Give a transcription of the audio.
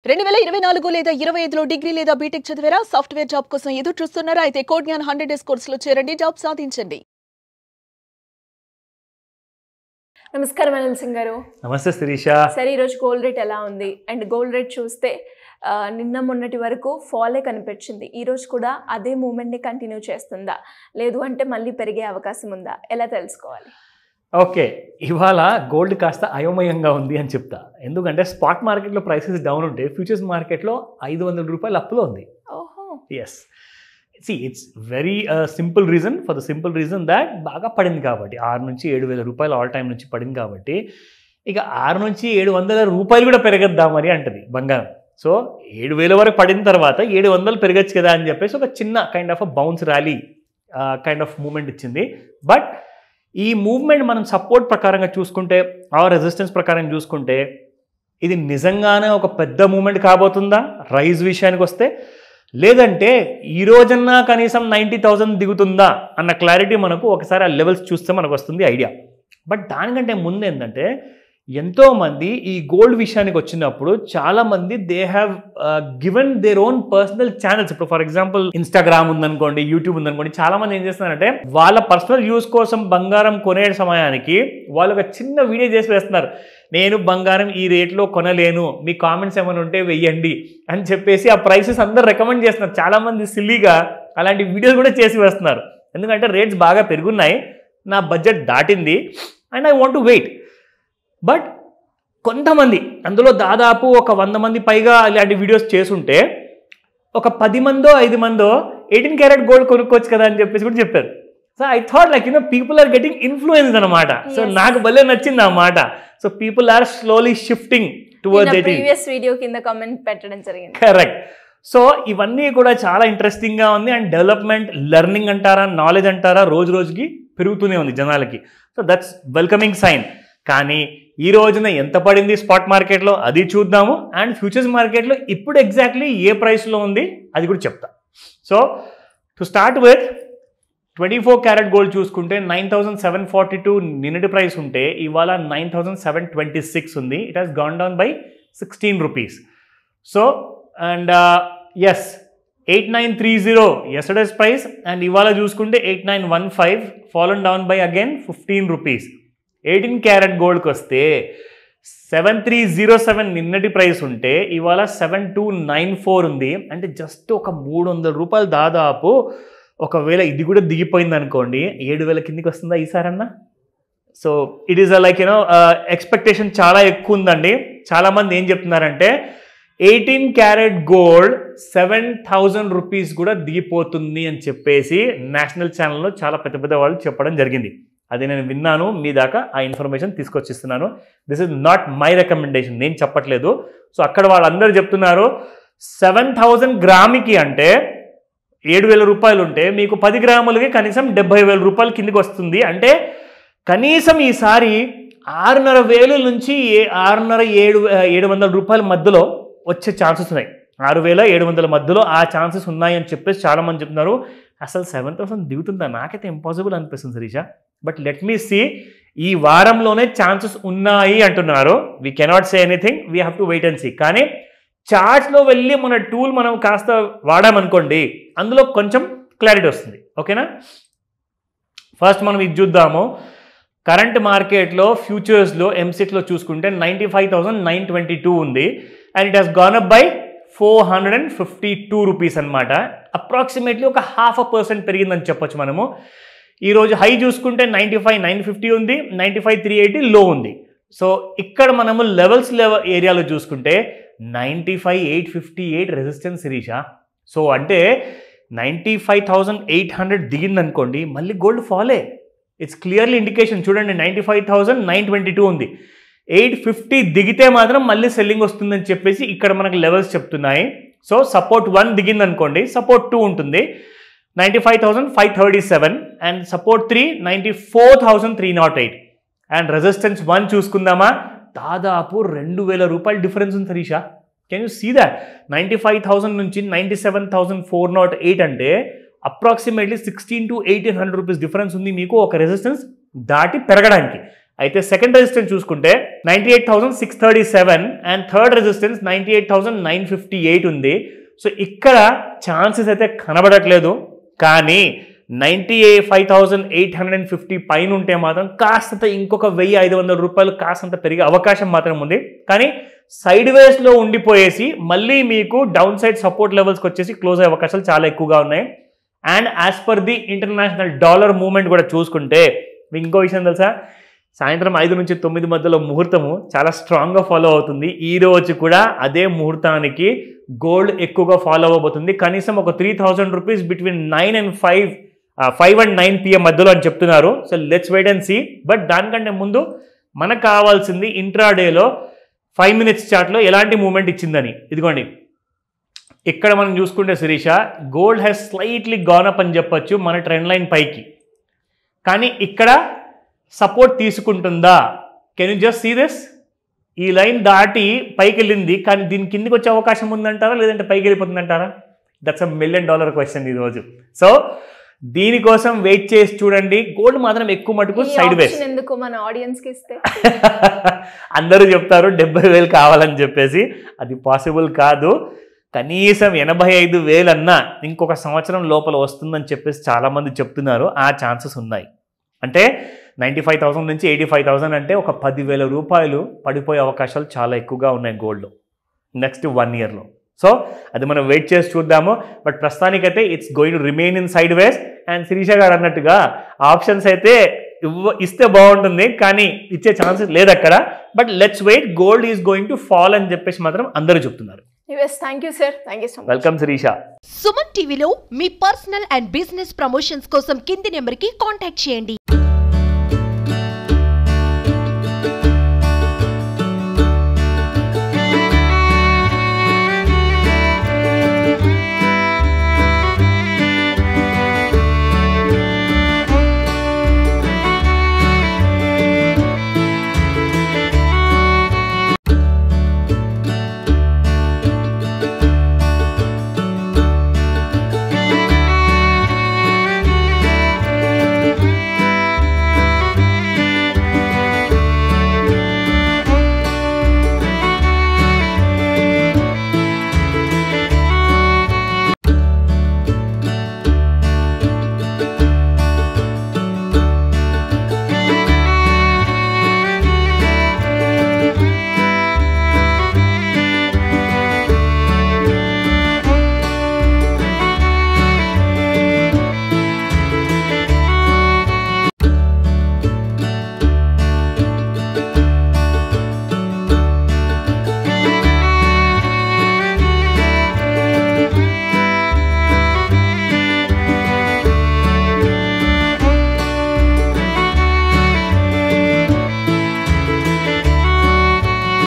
2024 లేదా 25లో డిగ్రీ లేదా బీటెక్ చదివారా? సాఫ్ట్వేర్ జాబ్ కోసం ఎదురు చూస్తున్నారా? అయితే కోడ్ జ్ఞాన్ 100 డేస్ కోర్సులో చేరండి, జాబ్ సాధించండి. నమస్కారం అనిల్ సింగ్ గారు. నమస్తే శిరీష. సరే, ఈరోజు గోల్డ్ రేట్ ఎలా ఉంది? అండ్ గోల్డ్ రేట్ చూస్తే నిన్న మొన్నటి వరకు ఫాలే కనిపించింది. ఈరోజు కూడా అదే మూమెంట్ని కంటిన్యూ చేస్తుందా, లేదు అంటే మళ్ళీ పెరిగే అవకాశం ఉందా? ఎలా తెలుసుకోవాలి? ఓకే, ఇవాళ గోల్డ్ కాస్త అయోమయంగా ఉంది అని చెప్తా. ఎందుకంటే స్పాట్ మార్కెట్లో ప్రైసెస్ డౌన్ ఉంటే ఫ్యూచర్స్ మార్కెట్లో 500 రూపాయలు అప్లో ఉంది. ఓహో, yes. It's very simple reason. For the simple reason that బాగా పడింది కాబట్టి 6 నుంచి 7,000 రూపాయలు ఆల్ టైం నుంచి పడింది కాబట్టి ఇక 6 నుంచి 700 రూపాయలు కూడా పెరగద్దామని అంటది బంగారం. సో 7,000 వరకు పడిన తర్వాత 700 పెరగచ్చు కదా అని చెప్పేసి ఒక చిన్న kind of bounce rally kind of moment ఇచ్చింది. బట్ ఈ మూవ్మెంట్ మనం సపోర్ట్ ప్రకారంగా చూసుకుంటే, ఆ రెసిస్టెన్స్ ప్రకారం చూసుకుంటే ఇది నిజంగానే ఒక పెద్ద మూమెంట్ కాబోతుందా రైజ్ విషయానికి వస్తే, లేదంటే ఈ రోజన్నా కనీసం 90,000 దిగుతుందా అన్న క్లారిటీ మనకు ఒకసారి ఆ లెవెల్స్ చూస్తే మనకు వస్తుంది ఐడియా. బట్ దానికంటే ముందు ఏంటంటే, ఎంతోమంది ఈ గోల్డ్ విషయానికి వచ్చినప్పుడు చాలామంది they have given their own personal channels. ఇప్పుడు ఫర్ ఎగ్జాంపుల్ ఇన్స్టాగ్రామ్ ఉందనుకోండి, యూట్యూబ్ ఉందనుకోండి, చాలామంది ఏం చేస్తున్నారంటే వాళ్ళ పర్సనల్ యూస్ కోసం బంగారం కొనే సమయానికి వాళ్ళు ఒక చిన్న వీడియో చేసి వేస్తున్నారు. నేను బంగారం ఈ రేట్లో కొనలేను, మీ కామెంట్స్ ఏమైనా ఉంటే వెయ్యండి అని చెప్పేసి ఆ ప్రైసెస్ అందరు రికమెండ్ చేస్తున్నారు. చాలామంది సిల్లీగా అలాంటి వీడియోలు కూడా చేసి వేస్తున్నారు. ఎందుకంటే రేట్స్ బాగా పెరుగున్నాయి, నా బడ్జెట్ దాటింది and I want to wait. But కొంతమంది, అందులో దాదాపు ఒక 100 మంది పైగా ఇలాంటి వీడియోస్ చేసుంటే ఒక 10 మందో 5 మందో 18 క్యారెట్ గోల్డ్ కొనుక్కోవచ్చు కదా అని చెప్పేసి కూడా చెప్పారు. So I thought like people are getting influence అనమాట. సో నాకు భలే నచ్చింది ఆ మాట. So people are slowly shifting towards it. Previous video కింద కామెంట్ పెట్టడం జరిగింది. కరెక్ట్. సో ఇవన్నీ కూడా చాలా ఇంట్రెస్టింగ్గా ఉంది. అండ్ డెవలప్మెంట్, లెర్నింగ్ అంటారా, నాలెడ్జ్ అంటారా, రోజు రోజుకి పెరుగుతూనే ఉంది జనాలకి. So that's welcoming sign. కానీ ఈ రోజున ఎంత పడింది స్పాట్ మార్కెట్లో అది చూద్దాము. అండ్ ఫ్యూచర్స్ మార్కెట్లో ఇప్పుడు ఎగ్జాక్ట్లీ ఏ ప్రైస్లో ఉంది అది కూడా చెప్తా. So to start with 24 carat gold చూసుకుంటే 9,742 నిన్నటి ప్రైస్ ఉంటే ఇవాళ 9,726 ఉంది. It has gone down by 16 rupees. So and yes 8930 yesterday's price and ఇవాళ చూసుకుంటే 8915 fallen down by again 15 rupees. 18 carat గోల్డ్కి వస్తే 7307 నిన్నటి ప్రైస్ ఉంటే ఇవాళ 7294 ఉంది. అంటే జస్ట్ ఒక 300 రూపాయలు దాదాపు. ఒకవేళ ఇది కూడా దిగిపోయింది అనుకోండి 7,000 కిందికి వస్తుందా ఈసారన్నా? So it is like expectation చాలా ఎక్కువ ఉందండి. చాలామంది ఏం చెప్తున్నారంటే 18 క్యారెట్ గోల్డ్ 7,000 రూపీస్ కూడా దిగిపోతుంది అని చెప్పేసి నేషనల్ ఛానల్లో చాలా పెద్ద పెద్ద వాళ్ళు చెప్పడం జరిగింది. అది నేను విన్నాను, మీ దాకా ఆ ఇన్ఫర్మేషన్ తీసుకొచ్చిస్తున్నాను. This is not my recommendation, నేను చెప్పట్లేదు. సో అక్కడ వాళ్ళందరూ చెప్తున్నారు 7,000 గ్రాముకి అంటే 7,000 రూపాయలు ఉంటే మీకు 10 గ్రాములకి కనీసం 70,000 రూపాయలు కిందికి వస్తుంది. అంటే కనీసం ఈసారి 6,500 నుంచి 6,500-700 రూపాయల మధ్యలో వచ్చే ఛాన్సెస్ ఉన్నాయి. 6,700 మధ్యలో ఆ ఛాన్సెస్ ఉన్నాయి అని చెప్పేసి చాలామంది చెప్తున్నారు. అసలు 7,000 దిగుతుందా? నాకైతే ఇంపాసిబుల్ అనిపిస్తుంది Sirisha. But let me see. ఈ వారంలోనే ఛాన్సెస్ ఉన్నాయి అంటున్నారు. We cannot say anything, we have to wait and see. కానీ చార్ట్స్లో వెళ్ళి మన టూల్ మనం కాస్త వాడామనుకోండి, అందులో కొంచెం క్లారిటీ వస్తుంది. ఓకేనా? ఫస్ట్ మనం ఇది చూద్దాము. కరెంట్ మార్కెట్లో ఫ్యూచర్స్లో ఎంసెక్స్లో చూసుకుంటే 95,922 ఉంది. And it has gone up by 452 rupees అనమాట. అప్రాక్సిమేట్లీ ఒక 0.5% పెరిగిందని చెప్పొచ్చు మనము. ఈరోజు హై చూసుకుంటే 95,950 ఉంది, 95,380 లో ఉంది. సో ఇక్కడ మనము లెవెల్స్ ఏరియాలో చూసుకుంటే 95,858 రెసిస్టెన్స్ శిరీష. సో అంటే 95,800 దిగిందనుకోండి, మళ్ళీ గోల్డ్ ఫాలే. It's clearly indication. చూడండి, 95,922 ఉంది. 850 దిగితే మాత్రం మళ్ళీ సెల్లింగ్ వస్తుందని చెప్పేసి ఇక్కడ మనకు లెవెల్స్ చెప్తున్నాయి. సో సపోర్ట్ 1 దిగిందనుకోండి, సపోర్ట్ 2 ఉంటుంది 95,537 అండ్ సపోర్ట్ 3 94,308 అండ్ రెసిస్టెన్స్ 1 చూసుకుందామా, దాదాపు 2,000 రూపాయలు డిఫరెన్స్ ఉంది Sirisha. Can you see that? 95,000 నుంచి 97,408 అంటే అప్రాక్సిమేట్లీ 1,600 to 1,800 రూపీస్ డిఫరెన్స్ ఉంది మీకు ఒక రెసిస్టెన్స్ దాటి పెరగడానికి. అయితే సెకండ్ రెసిస్టెన్స్ చూసుకుంటే 98,637 అండ్ థర్డ్ రెసిస్టెన్స్ 98,958 ఉంది. సో ఇక్కడ ఛాన్సెస్ అయితే కనబడట్లేదు, కానీ 95,850 పైన ఉంటే మాత్రం కాస్తంత ఇంకొక 1,500 రూపాయలు కాస్తంత పెరిగే అవకాశం మాత్రం ఉంది. కానీ సైడ్ వేస్లో ఉండిపోయేసి మళ్ళీ మీకు డౌన్ సైడ్ సపోర్ట్ లెవెల్స్కి వచ్చేసి క్లోజ్ అయ్యే అవకాశాలు చాలా ఎక్కువగా ఉన్నాయి. And as per the international dollar movement కూడా చూసుకుంటే మీకు ఇంకో విషయం తెలుసా, సాయంత్రం 5 నుంచి 9 మధ్యలో ముహూర్తము చాలా స్ట్రాంగ్గా ఫాలో అవుతుంది. ఈ రోజు కూడా అదే ముహూర్తానికి గోల్డ్ ఎక్కువగా ఫాలో అవ్వబోతుంది. కనీసం ఒక 3,000 రూపీస్ బిట్వీన్ 5 and 9 PM మధ్యలో అని చెప్తున్నారు. So let's wait and see. But దానికంటే ముందు మనకు కావాల్సింది ఇంట్రాడేలో 5 minutes చార్ట్లో ఎలాంటి మూవ్మెంట్ ఇచ్చిందని. ఇదిగోండి, ఇక్కడ మనం చూసుకుంటే Sirisha, gold has slightly gone up అని చెప్పొచ్చు మన ట్రెండ్ లైన్ పైకి. కానీ ఇక్కడ సపోర్ట్ తీసుకుంటుందా? Can you just see this? ఈ లైన్ దాటి పైకి వెళ్ళింది, కానీ దీని కిందికి వచ్చే అవకాశం ఉందంటారా, లేదంటే పైకి వెళ్ళిపోతుందంటారా? దట్స్ $1 million క్వశ్చన్ ఈరోజు. సో దీనికోసం వెయిట్ చేసి చూడండి. గోల్డ్ మాత్రం ఎక్కువ మటుకు సైడ్ వేస్. ఎందుకు మన ఆడియన్స్ కి ఇస్తే అందరూ చెప్తారు 70,000 కావాలని చెప్పేసి. అది పాసిబుల్ కాదు. కనీసం 85,000 అన్నా ఇంకొక సంవత్సరం లోపల వస్తుందని చెప్పేసి చాలామంది చెప్తున్నారు. ఆ ఛాన్సెస్ ఉన్నాయి. అంటే 95,000 నుంచి 85,000 అంటే ఒక 10,000 రూపాయలు పడిపోయే అవకాశాలు చాలా ఎక్కువగా ఉన్నాయి గోల్డ్లో నెక్స్ట్ 1 yearలో. సో అది మనం వెయిట్ చేసి చూద్దాము. బట్ ప్రస్తుతానికైతే it's going to remain in sideways. And Sirisha garu అన్నట్టుగా ఆప్షన్స్ అయితే ఇస్తే బాగుంటుంది, కానీ ఇచ్చే ఛాన్సెస్ లేదు అక్కడ. But let's wait, gold is going to fall అని చెప్పేసి మాత్రం అందరూ చెప్తున్నారు. Thank you sir, thank you so much. Welcome Sirisha. Suman టీవీలో మీ పర్సనల్ అండ్ బిజినెస్ ప్రమోషన్స్ కోసం కింది నెంబర్కి కాంటాక్ట్ చేయండి.